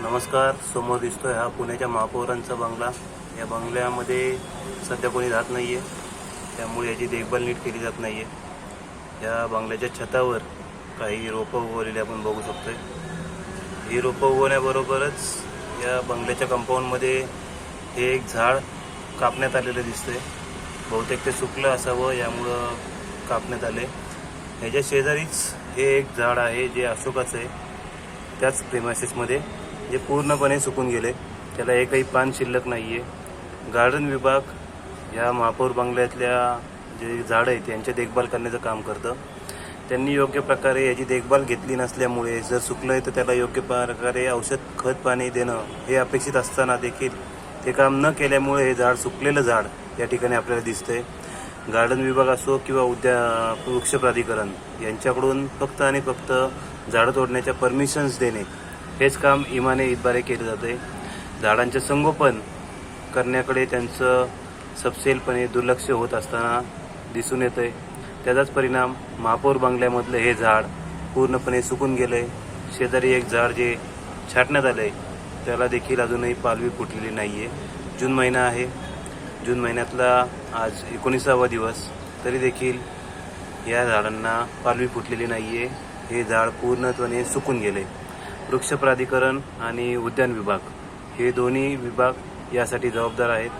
नमस्कार. समोर दिसतोय हा पुण्याच्या महापौरांचा बंगला. या बंगल्यामध्ये सध्या कोणी राहत नाही आहे, त्यामुळे याची देखभाल नीट केली जात नाही आहे. या बंगल्याच्या छतावर काही रोपं उगवलेली आपण बघू शकतोय. ही रोपं उगवण्याबरोबरच या बंगल्याच्या कंपाऊंडमध्ये हे एक झाड कापण्यात आलेलं दिसतंय. बहुतेक ते सुकलं असावं, यामुळं कापण्यात आले. ह्याच्या शेजारीच हे एक झाड आहे जे अशोकाचं आहे, त्याच प्रेमासिसमध्ये, जे पूर्णपणे सुकून गेले. त्याला एकही पान शिल्लक नाही आहे. गार्डन विभाग या महापौर बंगल्यातल्या जे झाडं आहेत त्यांची देखभाल करण्याचं काम करतं. त्यांनी योग्य प्रकारे याची देखभाल घेतली नसल्यामुळे जर सुकलं आहे तर त्याला योग्य प्रकारे औषध खत पाणी देणं हे अपेक्षित असताना देखील ते काम न केल्यामुळे हे झाड, सुकलेलं झाड या ठिकाणी आपल्याला दिसतंय. गार्डन विभाग असो किंवा वृक्ष प्राधिकरण यांच्याकडून फक्त आणि फक्त झाडं तोडण्याच्या परमिशन्स देणे हेच काम इमाने इतबारे केले जाते. झाडांचे संगोपन करण्याकडे त्यांचं सपशेलपणे दुर्लक्ष होत असताना दिसून येतंय. त्याचाच परिणाम महापौर बंगल्यामधलं हे झाड पूर्णपणे सुकून गेलंय. शेजारी एक झाड जे छाटण्यात आलंय त्याला देखील अजूनही पालवी फुटलेली नाही आहे. जून महिना आहे. जून महिन्यातला आज 19वा दिवस, तरी देखील या झाडांना पालवी फुटलेली नाही आहे. हे झाड पूर्णपणे सुकून गेले. वृक्ष प्राधिकरण आणि उद्यान विभाग हे दोन्ही विभाग यासाठी जबाबदार आहेत.